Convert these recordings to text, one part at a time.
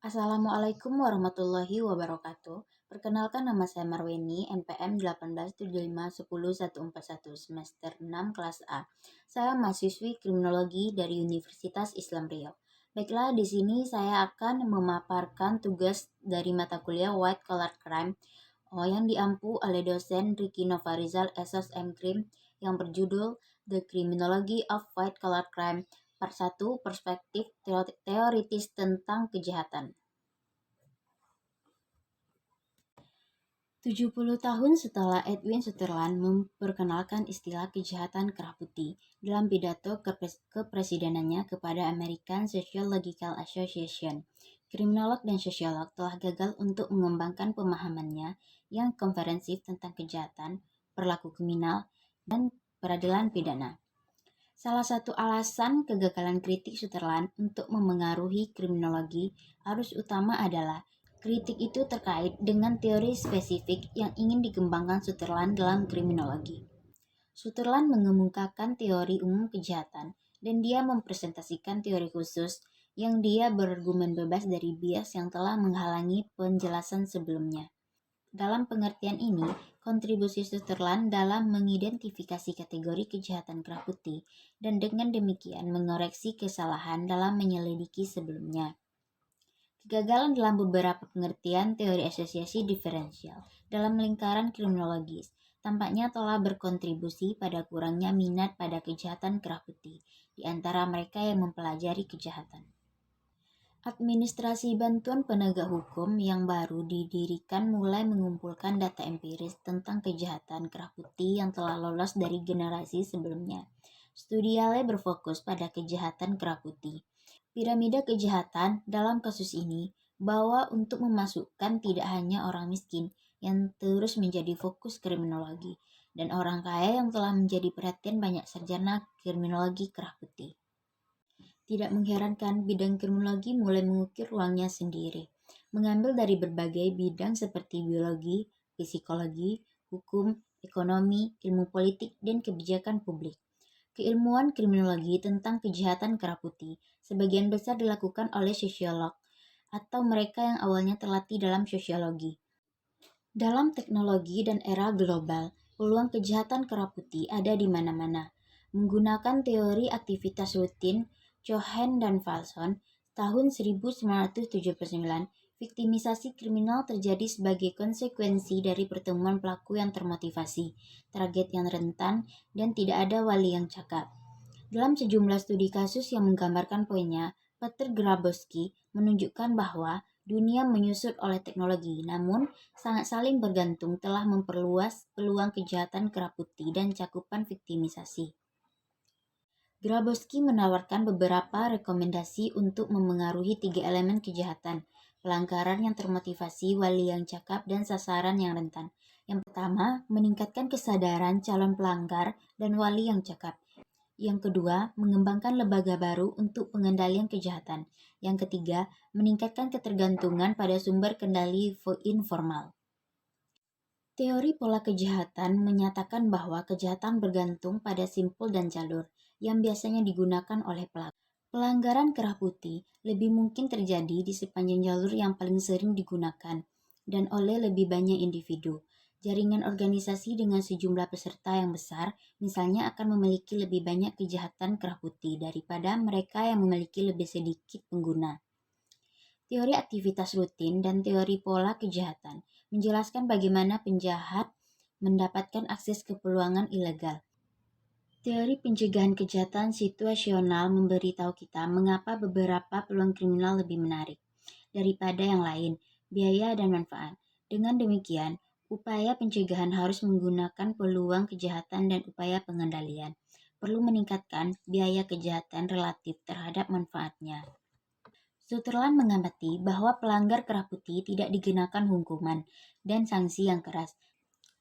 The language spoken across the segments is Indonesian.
Assalamualaikum warahmatullahi wabarakatuh. Perkenalkan nama saya Marweni, NPM 1875101141 semester 6 kelas A. Saya mahasiswi kriminologi dari Universitas Islam Riau. Baiklah, di sini saya akan memaparkan tugas dari mata kuliah White Collar Crime yang diampu oleh dosen Ricky Novarizal SSM Krim yang berjudul The Criminology of White Collar Crime Part 1 Perspektif Teoritis tentang Kejahatan. 70 tahun setelah Edwin Sutherland memperkenalkan istilah kejahatan kerah putih dalam pidato kepresidenannya kepada American Sociological Association, kriminolog dan sosiolog telah gagal untuk mengembangkan pemahamannya yang komprehensif tentang kejahatan, perilaku kriminal, dan peradilan pidana. Salah satu alasan kegagalan kritik Sutherland untuk memengaruhi kriminologi arus utama adalah kritik itu terkait dengan teori spesifik yang ingin dikembangkan Sutherland dalam kriminologi. Sutherland mengemukakan teori umum kejahatan dan dia mempresentasikan teori khusus yang dia berargumen bebas dari bias yang telah menghalangi penjelasan sebelumnya. Dalam pengertian ini, kontribusi Sutherland dalam mengidentifikasi kategori kejahatan kerah putih dan dengan demikian mengoreksi kesalahan dalam menyelidiki sebelumnya. Kegagalan dalam beberapa pengertian teori asosiasi diferensial dalam lingkaran kriminologis tampaknya telah berkontribusi pada kurangnya minat pada kejahatan kerah putih di antara mereka yang mempelajari kejahatan. Administrasi bantuan penegak hukum yang baru didirikan mulai mengumpulkan data empiris tentang kejahatan kerah putih yang telah lolos dari generasi sebelumnya. Studi Ale berfokus pada kejahatan kerah putih. Piramida kejahatan dalam kasus ini bahwa untuk memasukkan tidak hanya orang miskin yang terus menjadi fokus kriminologi dan orang kaya yang telah menjadi perhatian banyak sarjana kriminologi kerah putih. Tidak mengherankan bidang kriminologi mulai mengukir ruangnya sendiri, mengambil dari berbagai bidang seperti biologi, psikologi, hukum, ekonomi, ilmu politik, dan kebijakan publik. Keilmuan kriminologi tentang kejahatan kerah putih sebagian besar dilakukan oleh sosiolog atau mereka yang awalnya terlatih dalam sosiologi. Dalam teknologi dan era global, peluang kejahatan kerah putih ada di mana-mana. Menggunakan teori aktivitas rutin Cohen dan Falson, tahun 1979, viktimisasi kriminal terjadi sebagai konsekuensi dari pertemuan pelaku yang termotivasi, target yang rentan, dan tidak ada wali yang cakap. Dalam sejumlah studi kasus yang menggambarkan poinnya, Peter Grabowski menunjukkan bahwa dunia menyusut oleh teknologi, namun sangat saling bergantung telah memperluas peluang kejahatan kerah putih dan cakupan viktimisasi. Grabowski menawarkan beberapa rekomendasi untuk memengaruhi 3 elemen kejahatan, pelanggaran yang termotivasi, wali yang cakap, dan sasaran yang rentan. Yang pertama, meningkatkan kesadaran calon pelanggar dan wali yang cakap. Yang kedua, mengembangkan lembaga baru untuk pengendalian kejahatan. Yang ketiga, meningkatkan ketergantungan pada sumber kendali informal. Teori pola kejahatan menyatakan bahwa kejahatan bergantung pada simpul dan jalur yang biasanya digunakan oleh pelaku. Pelanggaran kerah putih lebih mungkin terjadi di sepanjang jalur yang paling sering digunakan dan oleh lebih banyak individu. Jaringan organisasi dengan sejumlah peserta yang besar misalnya akan memiliki lebih banyak kejahatan kerah putih daripada mereka yang memiliki lebih sedikit pengguna. Teori aktivitas rutin dan teori pola kejahatan menjelaskan bagaimana penjahat mendapatkan akses ke peluangan ilegal. Teori pencegahan kejahatan situasional memberitahu kita mengapa beberapa peluang kriminal lebih menarik daripada yang lain, biaya dan manfaat. Dengan demikian, upaya pencegahan harus menggunakan peluang kejahatan dan upaya pengendalian. Perlu meningkatkan biaya kejahatan relatif terhadap manfaatnya. Sutherland mengamati bahwa pelanggar kerah putih tidak dikenakan hukuman dan sanksi yang keras,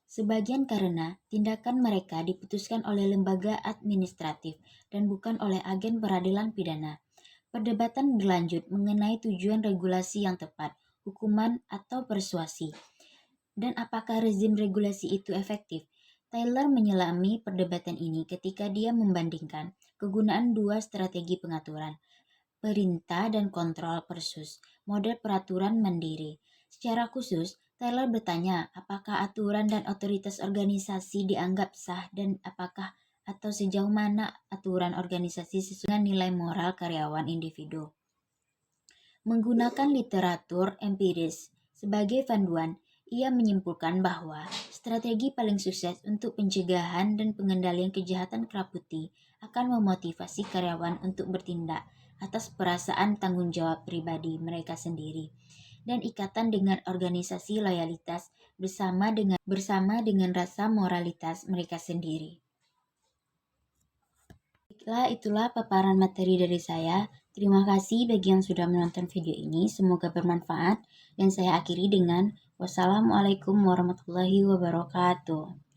sebagian karena tindakan mereka diputuskan oleh lembaga administratif dan bukan oleh agen peradilan pidana. Perdebatan berlanjut mengenai tujuan regulasi yang tepat, hukuman atau persuasi, dan apakah rezim regulasi itu efektif. Taylor menyelami perdebatan ini ketika dia membandingkan kegunaan dua strategi pengaturan. perintah dan kontrol persus, model peraturan mandiri. Secara khusus, Taylor bertanya apakah aturan dan otoritas organisasi dianggap sah dan apakah atau sejauh mana aturan organisasi sesuai dengan nilai moral karyawan individu. Menggunakan literatur empiris sebagai panduan, ia menyimpulkan bahwa strategi paling sukses untuk pencegahan dan pengendalian kejahatan keraputi akan memotivasi karyawan untuk bertindak atas perasaan tanggung jawab pribadi mereka sendiri dan ikatan dengan organisasi loyalitas bersama dengan rasa moralitas mereka sendiri. Baiklah, itulah paparan materi dari saya. Terima kasih bagi yang sudah menonton video ini. Semoga bermanfaat. Dan saya akhiri dengan wassalamualaikum warahmatullahi wabarakatuh.